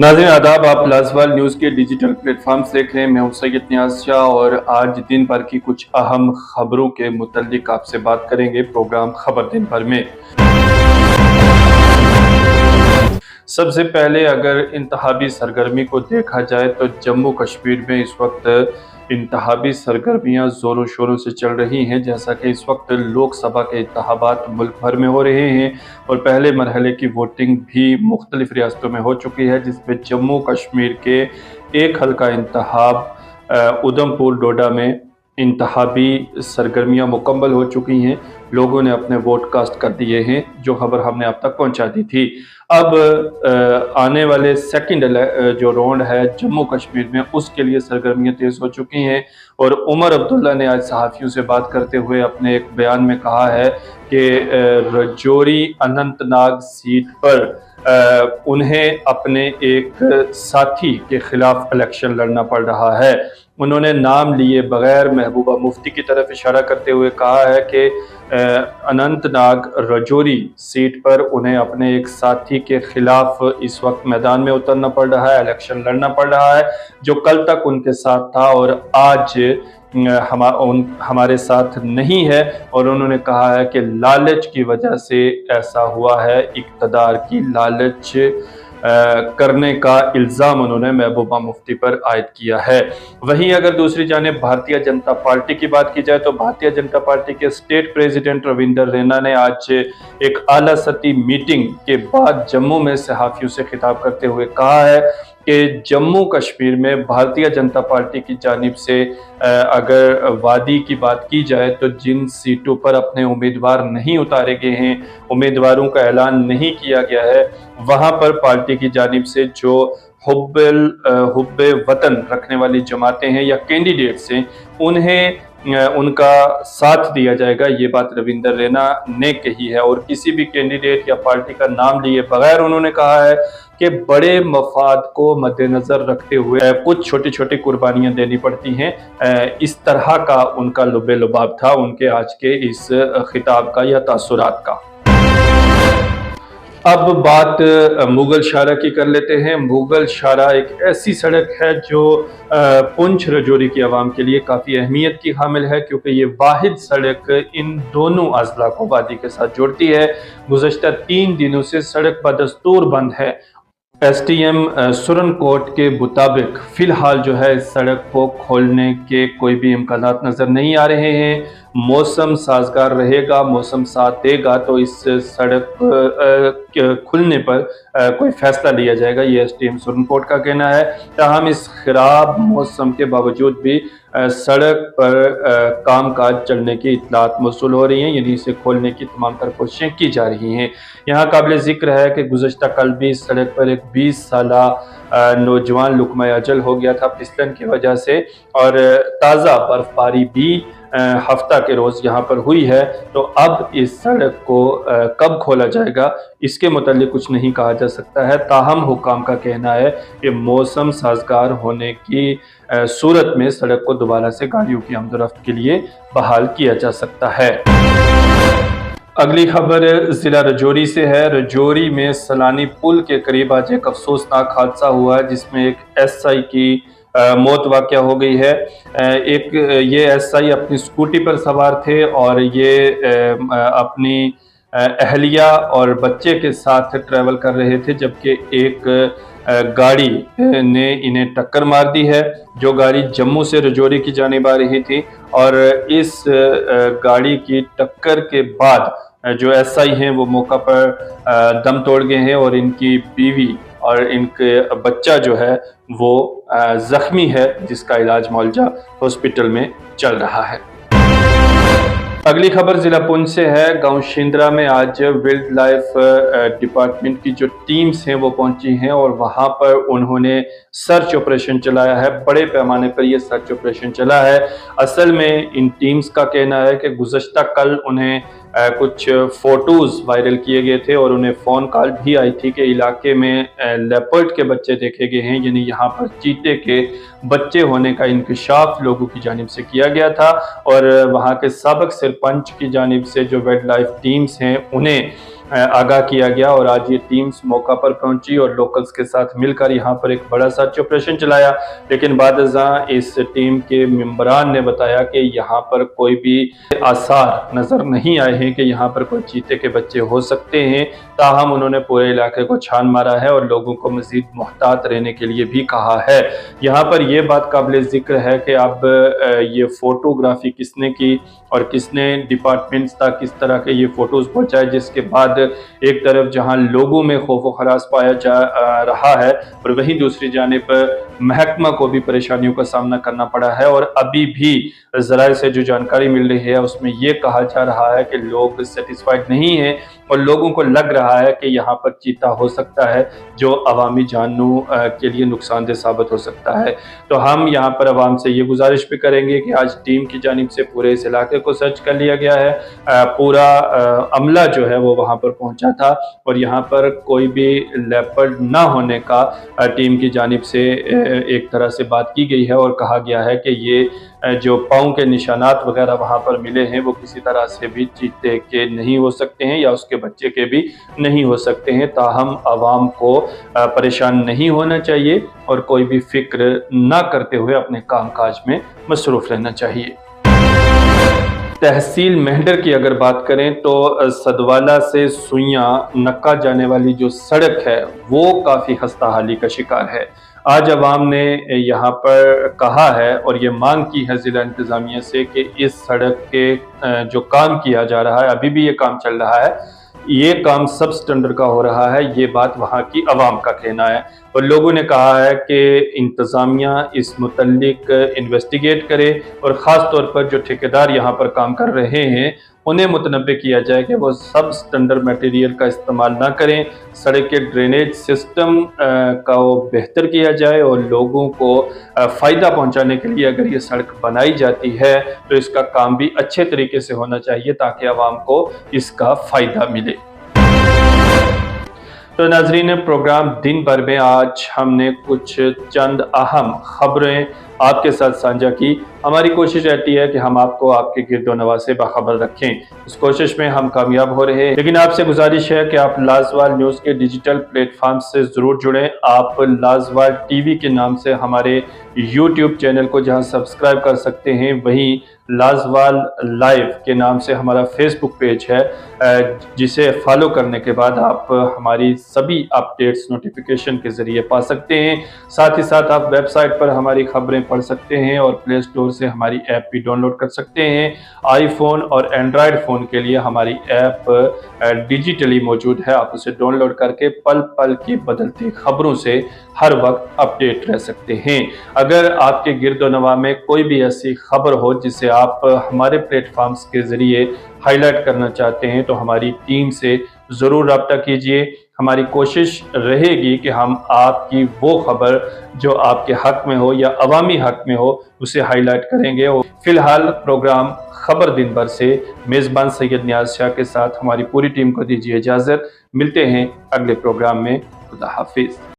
नाज़रीन आदाब, आप लाजवाल न्यूज़ के डिजिटल प्लेटफॉर्म से देख रहे हैं। मैं हूं सैयद नियाज़ शाह और आज दिन भर की कुछ अहम खबरों के मुतल्लिक आपसे बात करेंगे प्रोग्राम खबर दिन भर में। सबसे पहले अगर इंतहाबी सरगर्मी को देखा जाए तो जम्मू कश्मीर में इस वक्त इंतहाबी सरगर्मियां ज़ोरों शोरों से चल रही हैं। जैसा कि इस वक्त लोकसभा के इंतखाबात मुल्क भर में हो रहे हैं और पहले मरहले की वोटिंग भी मुख्तलिफ रियासतों में हो चुकी है, जिसमें जम्मू कश्मीर के एक हल्का इंतखाब उधमपुर डोडा में इंतहाबी सरगर्मियां मुकम्मल हो चुकी हैं। लोगों ने अपने वोट कास्ट कर दिए हैं। जो खबर हमने आप तक पहुंचा दी थी। अब आने वाले सेकंड जो राउंड है जम्मू कश्मीर में, उसके लिए सरगर्मियां तेज हो चुकी हैं और उमर अब्दुल्ला ने आज सहाफ़ियों से बात करते हुए अपने एक बयान में कहा है कि रजौरी अनंतनाग सीट पर उन्हें अपने एक साथी के खिलाफ इलेक्शन लड़ना पड़ रहा है। उन्होंने नाम लिए बगैर महबूबा मुफ्ती की तरफ इशारा करते हुए कहा है कि अनंतनाग रजौरी सीट पर उन्हें अपने एक साथी के खिलाफ इस वक्त मैदान में उतरना पड़ रहा है, इलेक्शन लड़ना पड़ रहा है, जो कल तक उनके साथ था और आज हमारे साथ नहीं है। और उन्होंने कहा है कि लालच की वजह से ऐसा हुआ है, इक़्तिदार की लालच करने का इल्ज़ाम उन्होंने महबूबा मुफ्ती पर आयद किया है। वहीं अगर दूसरी जानिब भारतीय जनता पार्टी की बात की जाए तो भारतीय जनता पार्टी के स्टेट प्रेसिडेंट रविंदर रैना ने आज एक आला सतही मीटिंग के बाद जम्मू में सहाफ़ियों से खिताब करते हुए कहा है कि जम्मू कश्मीर में भारतीय जनता पार्टी की जानिब से अगर वादी की बात की जाए तो जिन सीटों पर अपने उम्मीदवार नहीं उतारे गए हैं, उम्मीदवारों का ऐलान नहीं किया गया है, वहां पर पार्टी की जानिब से जो हुब्बे वतन रखने वाली जमातें हैं या कैंडिडेट्स हैं, उन्हें उनका साथ दिया जाएगा। ये बात रविंदर रैना ने कही है और किसी भी कैंडिडेट या पार्टी का नाम लिए बगैर उन्होंने कहा है कि बड़े मफाद को मद्देनजर रखते हुए कुछ छोटी छोटी कुर्बानियां देनी पड़ती हैं। इस तरह का उनका लुबे लुबाब था उनके आज के इस खिताब का या तासुरात का। अब बात मुगल शारा की कर लेते हैं। मुगल शारा एक ऐसी सड़क है जो पुंछ रजौरी की आवाम के लिए काफ़ी अहमियत की हामिल है, क्योंकि ये वाहिद सड़क इन दोनों अजला को वादी के साथ जोड़ती है। गुज़श्ता 3 दिनों से सड़क बदस्तूर बंद है। एसडीएम सुरनकोट के मुताबिक फ़िलहाल जो है इस सड़क को खोलने के कोई भी इम्कानात नज़र नहीं आ रहे हैं। मौसम साजगार रहेगा, मौसम साथ देगा तो इस सड़क खुलने पर कोई फैसला लिया जाएगा, ये एसडीएम सुरनकोट का कहना है। ताहम इस खराब मौसम के बावजूद भी सड़क पर कामकाज चलने की इत्तलात मौसूल हो रही हैं, यानी इसे खोलने की तमाम तर कोशिशें की जा रही हैं। यहाँ काबिल ज़िक्र है कि गुज़श्ता कल भी इस सड़क पर एक 20 साला नौजवान लुकमा अजल हो गया था फिसलन की वजह से और ताज़ा बर्फबारी भी हफ्ता के रोज़ यहाँ पर हुई है। तो अब इस सड़क को कब खोला जाएगा इसके मुताल्लिक कुछ नहीं कहा जा सकता है। ताहम हुक्काम का कहना है कि मौसम साजगार होने की सूरत में सड़क को दोबारा से गाड़ियों की आमदोरफ्त के लिए बहाल किया जा सकता है। अगली खबर जिला रजौरी से है। रजौरी में सलानी पुल के करीब आज एक अफसोसनाक हादसा हुआ है, जिसमें एक एसआई की मौत वाक़या हो गई है। ये एसआई अपनी स्कूटी पर सवार थे और ये अपनी अहलिया और बच्चे के साथ ट्रैवल कर रहे थे, जबकि एक गाड़ी ने इन्हें टक्कर मार दी है, जो गाड़ी जम्मू से रजौरी की जानिब आ रही थी। और इस गाड़ी की टक्कर के बाद जो एसआई हैं वो मौका पर दम तोड़ गए हैं और इनकी बीवी और इनके बच्चा जो है वो जख्मी है, जिसका इलाज मौलजा हॉस्पिटल में चल रहा है। अगली खबर जिला पुंछ से है। गांव शिंद्रा में आज वाइल्ड लाइफ डिपार्टमेंट की जो टीम्स हैं वो पहुंची हैं और वहां पर उन्होंने सर्च ऑपरेशन चलाया है। बड़े पैमाने पर यह सर्च ऑपरेशन चला है। असल में इन टीम्स का कहना है कि गुज़श्ता कल उन्हें कुछ फोटोज़ वायरल किए गए थे और उन्हें फ़ोन कॉल भी आई थी कि इलाके में लेपर्ड के बच्चे देखे गए हैं, यानी यहाँ पर चीते के बच्चे होने का इंकशाफ लोगों की जानिब से किया गया था। और वहाँ के साबिक सरपंच की जानिब से जो वाइल्ड लाइफ टीम्स हैं उन्हें आगाह किया गया और आज ये टीम्स मौका पर पहुंची और लोकल्स के साथ मिलकर यहाँ पर एक बड़ा सर्च ऑपरेशन चलाया। लेकिन बादशाह इस टीम के मेंबरान ने बताया कि यहाँ पर कोई भी आसार नजर नहीं आए हैं कि यहाँ पर कोई चीते के बच्चे हो सकते हैं। ताहम उन्होंने पूरे इलाके को छान मारा है और लोगों को मजीद मुहतात रहने के लिए भी कहा है। यहाँ पर यह बात काबिल जिक्र है कि अब ये फोटोग्राफी किसने की और किसने डिपार्टमेंट्स तक किस तरह के ये फोटोज पहुंचाए, जिसके बाद एक तरफ जहां लोगों में खौफ व खराश पाया जा रहा है और वहीं दूसरी जानिब महकमा को भी परेशानियों का सामना करना पड़ा है। और अभी भी जराए से जो जानकारी मिल रही है उसमें ये कहा जा रहा है कि लोग सेटिस्फाइड नहीं है और लोगों को लग रहा है कि यहाँ पर चीता हो सकता है जो अवामी जानों के लिए नुकसानदेह साबित हो सकता है। तो हम यहाँ पर अवाम से ये गुजारिश भी करेंगे कि आज टीम की जानिब से पूरे इस इलाके को सर्च कर लिया गया है। पूरा अमला जो है वो वहाँ पर पहुँचा था और यहाँ पर कोई भी लेपर्ड ना होने का टीम की जानिब से एक तरह से बात की गई है और कहा गया है कि ये जो पाँव के निशानात वगैरह वहाँ पर मिले हैं वो किसी तरह से भी चीते के नहीं हो सकते हैं या उसके बच्चे के भी नहीं हो सकते हैं। ताहम आवाम को परेशान नहीं होना चाहिए और कोई भी फिक्र ना करते हुए अपने कामकाज में मसरूफ रहना चाहिए। तहसील मेहंडर की अगर बात करें तो सदवाला से सुइयां नक्का जाने वाली जो सड़क है वो काफ़ी खस्ताहाली का शिकार है। आज अवाम ने यहाँ पर कहा है और ये मांग की है ज़िला इंतज़ामिया से कि इस सड़क के जो काम किया जा रहा है, अभी भी ये काम चल रहा है, ये काम सब स्टैंडर्ड का हो रहा है, ये बात वहाँ की अवाम का कहना है। और लोगों ने कहा है कि इंतज़ामिया इस मुतल्लिक इन्वेस्टिगेट करे और ख़ास तौर पर जो ठेकेदार यहाँ पर काम कर रहे हैं उन्हें मुतनब्बे किया जाए कि वो सब स्टैंडर्ड मटेरियल का इस्तेमाल ना करें। सड़क के ड्रेनेज सिस्टम का वो बेहतर किया जाए और लोगों को फ़ायदा पहुँचाने के लिए अगर ये सड़क बनाई जाती है तो इसका काम भी अच्छे तरीके से होना चाहिए ताकि आवाम को इसका फ़ायदा मिले। तो नाज़रीन, प्रोग्राम दिन भर में आज हमने कुछ चंद अहम खबरें आपके साथ साझा की। हमारी कोशिश रहती है कि हम आपको आपके गिरदोनवा से बाखबर रखें। इस कोशिश में हम कामयाब हो रहे हैं, लेकिन आपसे गुजारिश है कि आप लाजवाल न्यूज़ के डिजिटल प्लेटफॉर्म से ज़रूर जुड़ें। आप लाजवाल टीवी के नाम से हमारे यूट्यूब चैनल को जहां सब्सक्राइब कर सकते हैं, वहीं लाजवाल लाइव के नाम से हमारा फेसबुक पेज है, जिसे फॉलो करने के बाद आप हमारी सभी अपडेट्स नोटिफिकेशन के ज़रिए पा सकते हैं। साथ ही साथ आप वेबसाइट पर हमारी खबरें पढ़ सकते हैं और प्ले स्टोर से हमारी ऐप भी डाउनलोड कर सकते हैं। आईफोन और एंड्रॉयड फ़ोन के लिए हमारी ऐप डिजिटली मौजूद है, आप उसे डाउनलोड करके पल पल की बदलती खबरों से हर वक्त अपडेट रह सकते हैं। अगर आपके गिरदोनवा में कोई भी ऐसी खबर हो जिसे आप हमारे प्लेटफॉर्म्स के ज़रिए हाईलाइट करना चाहते हैं तो हमारी टीम से ज़रूर रब्ता कीजिए। हमारी कोशिश रहेगी कि हम आपकी वो खबर जो आपके हक में हो या अवामी हक में हो उसे हाईलाइट करेंगे। और फिलहाल प्रोग्राम खबर दिन भर से मेज़बान सैयद नियाज शाह के साथ हमारी पूरी टीम को दीजिए इजाज़त। मिलते हैं अगले प्रोग्राम में। खुदा हाफिज़।